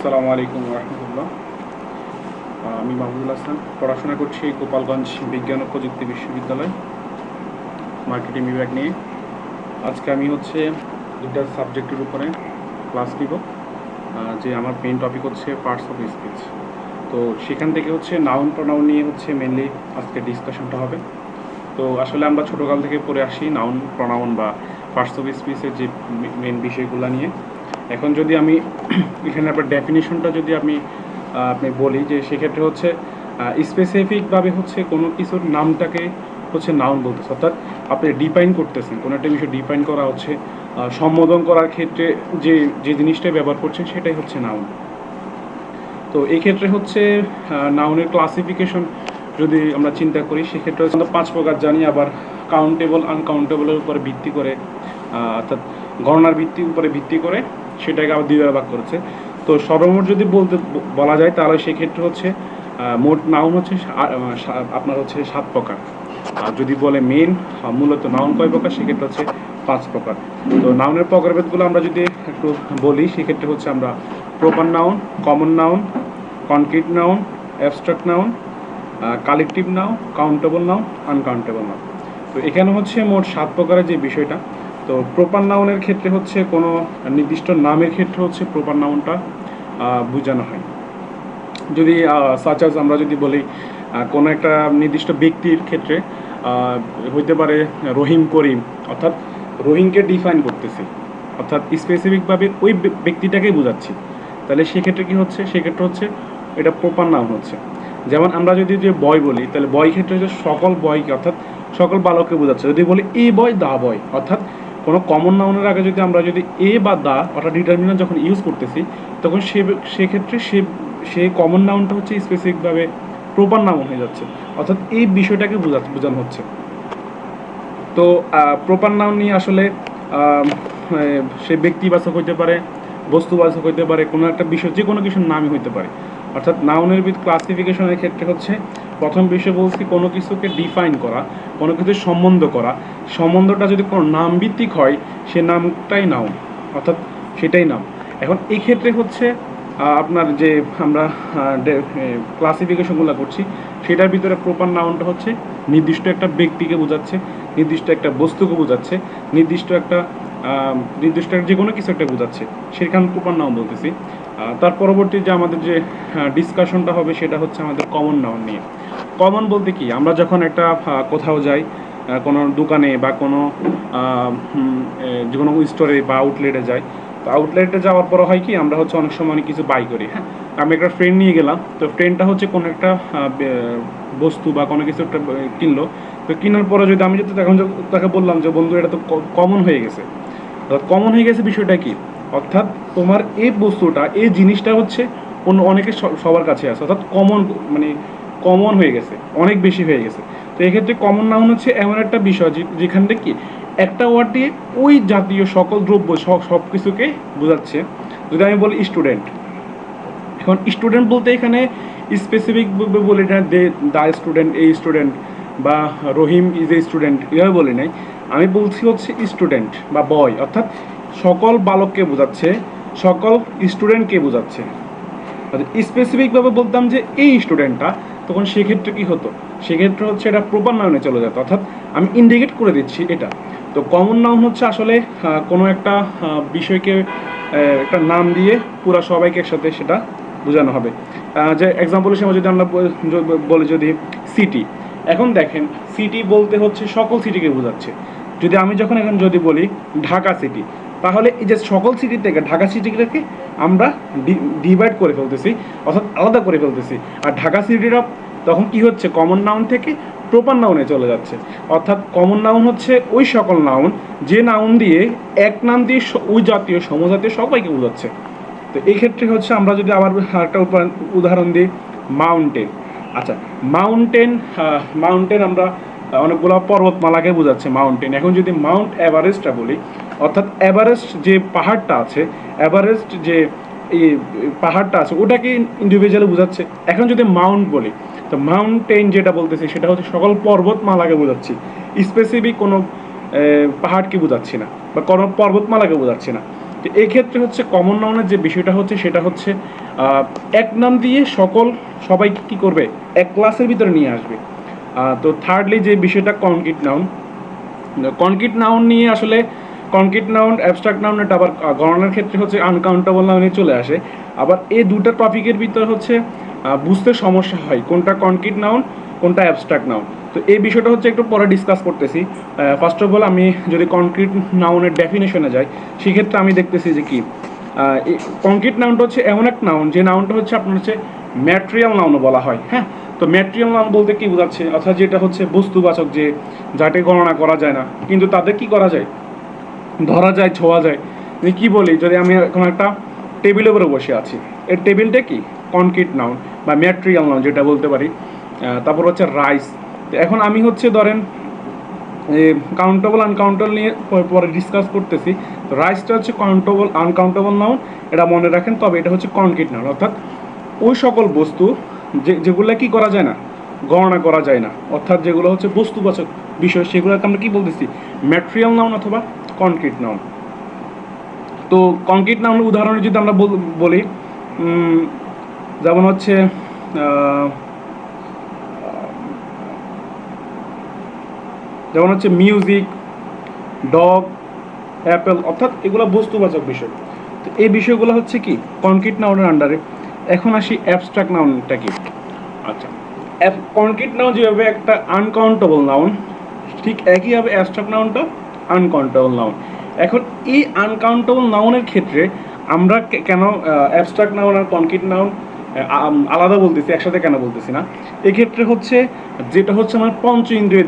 আসসালামু আলাইকুম রহমতুল্লাহ। আমি মাহমুদুল হাসান, পড়াশোনা করছি গোপালগঞ্জ বিজ্ঞান ও প্রযুক্তি বিশ্ববিদ্যালয়, মার্কেটিং বিভাগ নিয়ে। আজকে আমি দুটা সাবজেক্টের উপরে ক্লাস নিব। যে আমার মেইন টপিক হচ্ছে পার্টস অফ স্পিচ। তো সেখান থেকে নাউন প্রোনাউন নিয়ে মেনলি আজকে ডিসকাশনটা হবে। তো আসলে আমরা ছোটোকাল থেকে পড়ে আসি নাউন প্রোনাউন বা পার্টস অফ স্পিচের যে মেন বিষয়গুলো নিয়ে। এখন যদি আমি এখানে আপনার ডেফিনিশনটা যদি আপনি বলি, যে সেক্ষেত্রে স্পেসিফিকভাবে কোনো কিছুর নামটাকে নাউন বলতেছে, অর্থাৎ আপনি ডিফাইন করতেছেন কোনো একটা বিষয়। ডিফাইন করা সম্বোধন করার ক্ষেত্রে যে যে জিনিসটাই ব্যবহার করছেন সেটাই নাউন। তো এই ক্ষেত্রে নাউনের ক্লাসিফিকেশন যদি আমরা চিন্তা করি, সেক্ষেত্রে আমরা 5 প্রকার জানি। আবার কাউন্টেবল আনকাউন্টেবলের উপরে ভিত্তি করে, অর্থাৎ গণনার উপরে ভিত্তি করে সেটাকে আবার 2 ভাগ করেছে। তো সর্বমোট যদি বলা যায়, তাহলে সেক্ষেত্রে মোট নাউন আপনার 7 প্রকার। আর যদি বলে মেন মূলত নাউন কয় প্রকার, সেক্ষেত্রে 5 প্রকার। তো নাউনের প্রকারভেদগুলো আমরা যদি একটু বলি, সেক্ষেত্রে আমরা proper noun, common noun, concrete noun, abstract noun, collective noun, countable noun, uncountable noun. তো এখানে মোট 7 প্রকারের যে বিষয়টা। তো প্রপার নাউনের ক্ষেত্রে কোনো নির্দিষ্ট নামের ক্ষেত্রে প্রপার নাউনটা বোঝানো হয়। যদি সাচাজ আমরা যদি বলি, কোনো একটা নির্দিষ্ট ব্যক্তির ক্ষেত্রে হইতে পারে রহিম করিম, অর্থাৎ রহিমকে ডিফাইন করতেছি, অর্থাৎ স্পেসিফিকভাবে ওই ব্যক্তিটাকেই বোঝাচ্ছি। তাহলে সেক্ষেত্রে কী সেক্ষেত্রে এটা প্রপার নাউন হচ্ছে। যেমন আমরা যদি যে বয় বলি, তাহলে বয় ক্ষেত্রে সকল বয়কে, অর্থাৎ সকল বালককে বোঝাচ্ছে। যদি বলি এ বয় দা বয়, অর্থাৎ কোনো কমন নাউনের আগে যদি আমরা এ বা দা অর্থাৎ ডিটারমিনেন্ট যখন ইউজ করতেছি, তখন সেক্ষেত্রে সেই কমন নাউনটা স্পেসিফিকভাবে প্রপার নাউন হয়ে যাচ্ছে, অর্থাৎ এই বিষয়টাকে বোঝানো হচ্ছে। তো প্রপার নাউন নিয়ে আসলে সে ব্যক্তিবাচক হইতে পারে, বস্তুবাচক হইতে পারে, কোনো একটা বিষয় যে কোনো কিছুর নামই হইতে পারে। অর্থাৎ নাউনের ক্লাসিফিকেশনের ক্ষেত্রে প্রথম বিষয় বলছি কোনো কিছুকে ডিফাইন করা, কোনো কিছুর সম্বন্ধ করা। সম্বন্ধটা যদি কোনো নাম ভিত্তিক হয়, সে নামটাই নাউন, অর্থাৎ সেটাই নাম। এখন এই ক্ষেত্রে আপনার যে আমরা ক্লাসিফিকেশনগুলো করছি, সেটার ভিতরে প্রপার নাউনটা নির্দিষ্ট একটা ব্যক্তিকে বোঝাচ্ছে, নির্দিষ্ট একটা বস্তুকে বোঝাচ্ছে, নির্দিষ্ট একটা যে কোনো কিছু একটা বোঝাচ্ছে, সেখানে প্রপার নাউন বলতেছি। তার পরবর্তী যে আমাদের যে ডিসকাশনটা হবে, সেটা আমাদের কমন নাউন নিয়ে। কমন বলতে কি, আমরা যখন একটা কোথাও যাই, কোনো দোকানে বা কোনো যে কোনো স্টোরে বা আউটলেটে যাই, তো আউটলেটে যাওয়ার পর হয় কি, আমরা অনেক সময় অনেক কিছু বাই করি। হ্যাঁ, আমি একটা ফ্রেন্ড নিয়ে গেলাম, তো ফ্রেন্ডটা কোনো একটা বস্তু বা কোনো কিছু একটা কিনলো। তো কেনার পরে যদি আমি তাকে বললাম যে বন্ধু, এটা তো কমন হয়ে গেছে। কমন হয়ে গেছে বিষয়টা কি, অর্থাৎ তোমার এই বস্তুটা, এই জিনিসটা অন্য অনেকের সবার কাছে আছে, অর্থাৎ কমন হয়ে গেছে, অনেক বেশি হয়ে গেছে। তো এক্ষেত্রে কমন নাউন এমন একটা বিষয় যেখান থেকে একটা ওয়ার্ড দিয়ে ওই জাতীয় সকল দ্রব্য সব কিছুকে বোঝাচ্ছে। যদি আমি বলি স্টুডেন্ট, এখন স্টুডেন্ট বলতে এখানে স্পেসিফিক বলি না দা স্টুডেন্ট, এই স্টুডেন্ট, বা রহিম ইজ এ স্টুডেন্ট, এভাবে বলি নাই। আমি বলছি স্টুডেন্ট বা বয়, অর্থাৎ সকল বালককে বোঝাচ্ছে, সকল স্টুডেন্টকে বোঝাচ্ছে। স্পেসিফিকভাবে বলতাম যে এই স্টুডেন্টটা, তখন সেক্ষেত্রে কী হতো, সেক্ষেত্রে এটা প্রপার নাউনে চলে যেত, অর্থাৎ আমি ইন্ডিকেট করে দিচ্ছি এটা। তো কমন নাউন আসলে কোনো একটা বিষয়কে একটা নাম দিয়ে পুরো সবাইকে একসাথে সেটা বোঝানো হবে। যে এক্সাম্পল হিসেবে যদি আমরা বলি, যদি সিটি, এখন দেখেন সিটি বলতে সকল সিটিকে বোঝাচ্ছে। যদি আমি এখন যদি বলি ঢাকা সিটি, তাহলে এই যে সকল সিটি থেকে ঢাকা সিটিটাকে আমরা ডিভাইড করে ফেলতেছি, অর্থাৎ আলাদা করে ফেলতেছি। আর ঢাকা সিটিটা তখন কি হচ্ছে, কমন নাউন থেকে প্রপার নাউনে চলে যাচ্ছে। অর্থাৎ কমন নাউন ওই সকল নাউন যে নাউন দিয়ে এক নাম দিয়ে ওই জাতীয় সমজাতীয় সবাইকে বোঝাচ্ছে। তো এই ক্ষেত্রে আমরা যদি আবার একটা উদাহরণ দিই, মাউন্টেন। আচ্ছা, মাউন্টেন আমরা অনেকগুলো পর্বতমালাকে বোঝাচ্ছে মাউন্টেন। এখন যদি মাউন্ট এভারেস্টটা বলি, অর্থাৎ এভারেস্ট যে পাহাড়টা আছে, এভারেস্ট যে এই পাহাড়টা আছে, ওটাকে ইন্ডিভিজুয়ালি বোঝাচ্ছে। এখন যদি মাউন্ট বলি, তো মাউন্টেন যেটা বলতেছি, সেটা সকল পর্বতমালাকে বোঝাচ্ছি, স্পেসিফিক কোনো পাহাড়কে বোঝাচ্ছি না, বা কোনো পর্বতমালাকে বোঝাচ্ছি না। তো এই ক্ষেত্রে হচ্ছে কমন নাউনের যে বিষয়টা হচ্ছে সেটা হচ্ছে এক নাম দিয়ে সবাইকে কী করবে, এক ক্লাসের ভিতরে নিয়ে আসবে। তো থার্ডলি যে বিষয়টা কনক্রিট নাউন নিয়ে আসলে কনক্রিট নাউন অ্যাবস্ট্রাক্ট নাউন এটা আবার গণনার ক্ষেত্রে হচ্ছে আনকাউন্টেবল নাউনে চলে আসে। আবার এই দুটো টপিকের ভিতরে হচ্ছে বুঝতে সমস্যা হয় কোনটা কনক্রিট নাউন কোনটা অ্যাবস্ট্রাক্ট নাউন। তো এই বিষয়টা হচ্ছে একটু পরে ডিসকাস করতেছি। ফার্স্ট অফ অল আমি যদি কনক্রিট নাউনের ডেফিনেশনে যাই, সেক্ষেত্রে আমি দেখতেছি যে কি কনক্রিট নাউনটা হচ্ছে এমন এক নাউন যে নাউনটা হচ্ছে আপনার হচ্ছে ম্যাটেরিয়াল নাউনও বলা হয়। হ্যাঁ, তো ম্যাটেরিয়াল নাউন বলতে কি বোঝাচ্ছে, অর্থাৎ যেটা হচ্ছে বস্তুবাচক, যে যাতে গণনা করা যায় না কিন্তু তাদের কি করা যায়, ধরা যায়, ছোঁয়া যায়। কি বলি, যদি আমি এখন একটা টেবিলের উপরে বসে আছি, এর টেবিলটা কি কনক্রিট নাউন বা ম্যাটেরিয়াল নাউন যেটা বলতে পারি। তারপর হচ্ছে রাইস। তো এখন আমি হচ্ছে ধরেন কাউন্টেবল আনকাউন্টেবল নিয়ে পরে ডিসকাস করতেছি। তো রাইসটা হচ্ছে কাউন্টেবল আনকাউন্টেবল নাউন, এটা মনে রাখেন। তবে এটা হচ্ছে কনক্রিট নাউন, অর্থাৎ ওই সকল বস্তু যেগুলো কি করা যায় না, গণনা করা যায় না, অর্থাৎ যেগুলো হচ্ছে বস্তুবাচক বিষয়, সেগুলোকে আমরা কি বলতেছি, ম্যাটেরিয়াল নাউন অথবা কনক্রিট নাউন। তো কনক্রিট নাউনের উদাহরণে যদি আমরা বলি, যেমন হচ্ছে মিউজিক, ডগ, অ্যাপেল, অর্থাৎ এগুলো বস্তুবাচক বিষয়। তো এই বিষয়গুলো হচ্ছে কি কনক্রিট নাউনের আন্ডারে। এখন আসি অ্যাবস্ট্রাক্ট নাউনটা কি। আচ্ছা, কনক্রিট নাউন যেভাবে একটা আনকাউন্টেবল নাউন, ঠিক একইভাবে অ্যাবস্ট্রাক্ট নাউনটা আনকাউন্টেবল নাউন। এখন এই আনকাউন্টেবল নাউনের ক্ষেত্রে আমরা কেন অ্যাবস্ট্রাক্ট নাউন আর কনক্রিট নাউন আলাদা বলতেছি, একসাথে কেন বলতেছি না, এক্ষেত্রে হচ্ছে যেটা হচ্ছে আমার পঞ্চ ইন্দ্রিয়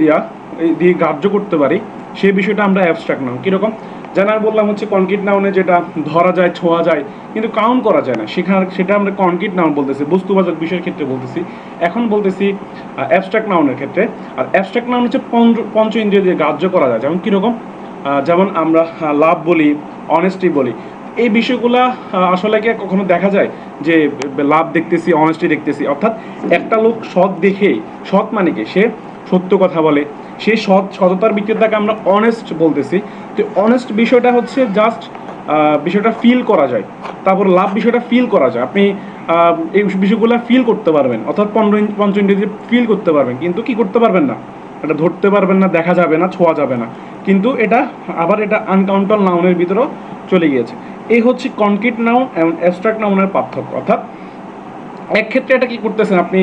দিয়ে গ্রাহ্য করতে পারি, সেই বিষয়টা আমরা অ্যাবস্ট্রাক্ট নাউন। কীরকম, যেন আমি বললাম হচ্ছে কনক্রিট নাউনে যেটা ধরা যায়, ছোঁয়া যায় কিন্তু কাউন্ট করা যায় না, সেটা আমরা কনক্রিট নাউন বলতেছি, বস্তুবাচক বিষয়ের ক্ষেত্রে বলতেছি। এখন বলতেছি অ্যাবস্ট্রাক্ট নাউনের ক্ষেত্রে। আর অ্যাবস্ট্রাক্ট নাউন হচ্ছে পঞ্চ ইন্দ্রিয় দিয়ে গ্রাহ্য করা যায়। যেমন কীরকম, যেমন আমরা লাভ বলি, অনেস্টি বলি। এই বিষয়গুলা আসলে কি কখনো দেখা যায় যে লাভ দেখতেছি, অনেস্টি দেখতেছি, অর্থাৎ একটা লোক সৎ দেখে, সৎ মানে কি সে সত্য কথা বলে, সেই সততার ভিত্তিতে তাকে আমরা অনেস্ট বলতেছি। তো অনেস্ট বিষয়টা হচ্ছে জাস্ট বিষয়টা ফিল করা যায়। তারপর লাভ বিষয়টা ফিল করা যায়, আপনি এই বিষয়গুলো ফিল করতে পারবেন, অর্থাৎ পঞ্চ ইন্দ্রিয় ফিল করতে পারবেন, কিন্তু কি করতে পারবেন না, এটা ধরতে পারবেন না, দেখা যাবে না, ছোঁয়া যাবে না। কিন্তু এটা আনকাউন্টেবল নাউনের ভিতরেও চলে গিয়েছে। এই হচ্ছে কনক্রিট নাউন এবং অ্যাবস্ট্রাক্ট নাউনের পার্থক্য। অর্থাৎ এক ক্ষেত্রে এটা কি করতেছেন, আপনি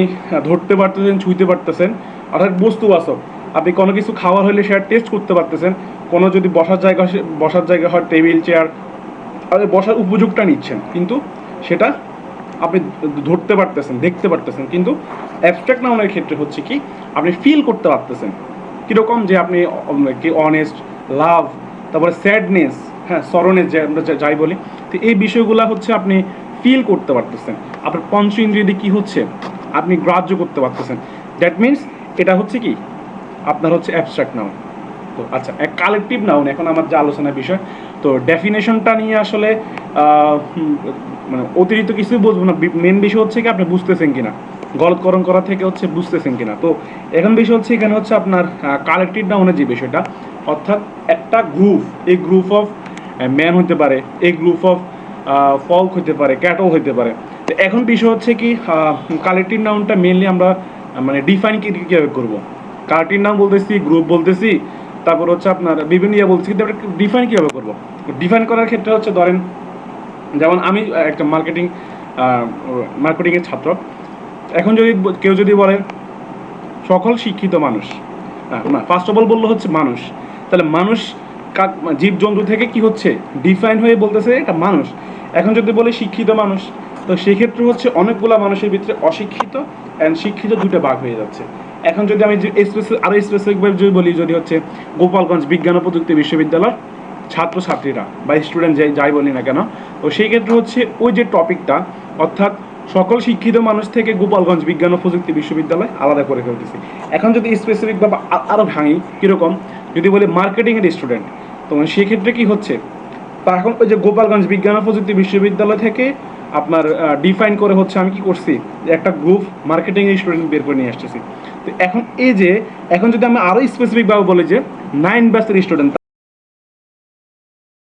ধরতে পারতেছেন, ছুঁইতে পারতেছেন, অর্থাৎ বস্তুবাচক। আপনি কোনো কিছু খাওয়ার হলে সেটা টেস্ট করতে পারতেছেন। কোনো যদি বসার জায়গা হয়, টেবিল, চেয়ার, আপনি বসার উপযোগটা নিচ্ছেন, কিন্তু সেটা আপনি ধরতে পারতেছেন, দেখতে পারতেছেন। কিন্তু অ্যাবস্ট্রাক্ট নাউনের ক্ষেত্রে হচ্ছে কি, আপনি ফিল করতে পারতেছেন। কীরকম, যে আপনি কি অনেস্ট, লাভ, তারপরে স্যাডনেস, হ্যাঁ সরণের যে আমরা যাই বলি, তো এই বিষয়গুলো হচ্ছে আপনি ফিল করতে পারতেছেন। আপনার পঞ্চ ইন্দ্রিয় দিয়ে কী হচ্ছে, আপনি গ্রাহ্য করতে পারতেছেন। দ্যাট মিনস এটা হচ্ছে কি আপনার হচ্ছে অ্যাবস্ট্রাক্ট নাউন। তো আচ্ছা, এক কালেকটিভ নাউন এখন আমার যে আলোচনার বিষয়। তো ডেফিনেশনটা নিয়ে আসলে মানে অতিরিক্ত কিছুই বলবো না। মেন বিষয় হচ্ছে কি আপনি বুঝতেছেন কিনা, গলদকরণ করা থেকে হচ্ছে বুঝতেছেন কিনা। তো এখন বিষয় হচ্ছে এখানে হচ্ছে আপনার কালেকটিভ নাউনের যে বিষয়টা, অর্থাৎ একটা গ্রুপ, এই গ্রুপ অফ ম্যান হতে পারে, এই গ্রুপ অফ ফল্ক হতে পারে, ক্যাটল হতে পারে। তো এখন বিষয় হচ্ছে কি কালেকটিভ নাউনটা মেনলি আমরা মানে ডিফাইন কীভাবে করবো। কালেকটিভ নাউন বলতেছি, গ্রুপ বলতেছি, তারপর হচ্ছে আপনার বিভিন্ন বলছি, কিন্তু আমরা ডিফাইন কীভাবে করবো। ডিফাইন করার ক্ষেত্রে হচ্ছে ধরেন, যেমন আমি একটা মার্কেটিংয়ের ছাত্র। এখন যদি কেউ যদি বলে সকল শিক্ষিত মানুষ, না ফার্স্ট অফ অল বললো হচ্ছে মানুষ, তাহলে মানুষ জীবজন্তু থেকে কি হচ্ছে ডিফাইন হয়ে বলতেছে এটা মানুষ। এখন যদি বলি শিক্ষিত মানুষ, তো সেক্ষেত্রে হচ্ছে অনেকগুলো মানুষের ভিতরে অশিক্ষিত অ্যান্ড শিক্ষিত দুটো ভাগ হয়ে যাচ্ছে। এখন যদি আমি আরও স্পেসিফিকভাবে যদি বলি, যদি হচ্ছে গোপালগঞ্জ বিজ্ঞান ও প্রযুক্তি বিশ্ববিদ্যালয়ের ছাত্রছাত্রীরা বা স্টুডেন্ট যাই বলি না কেন, তো সেই ক্ষেত্রে হচ্ছে ওই যে টপিকটা, অর্থাৎ সকল শিক্ষিত মানুষ থেকে গোপালগঞ্জ বিজ্ঞান ও প্রযুক্তি বিশ্ববিদ্যালয় আলাদা করে ফেলতেছি। এখন যদি স্পেসিফিকভাবে আরও ভাঙি, কীরকম, যদি বলি মার্কেটিংয়ের স্টুডেন্ট, তো সেক্ষেত্রে কি হচ্ছে, তা এখন ওই যে গোপালগঞ্জ বিজ্ঞান ও প্রযুক্তি বিশ্ববিদ্যালয় থেকে আপনার ডিফাইন করে হচ্ছে আমি কি করছি, একটা গ্রুপ মার্কেটিংয়ের স্টুডেন্ট বের করে নিয়ে আসতেছি। তো এখন যদি আমি আরও স্পেসিফিকভাবে বলি যে 9 ব্যাচের স্টুডেন্ট,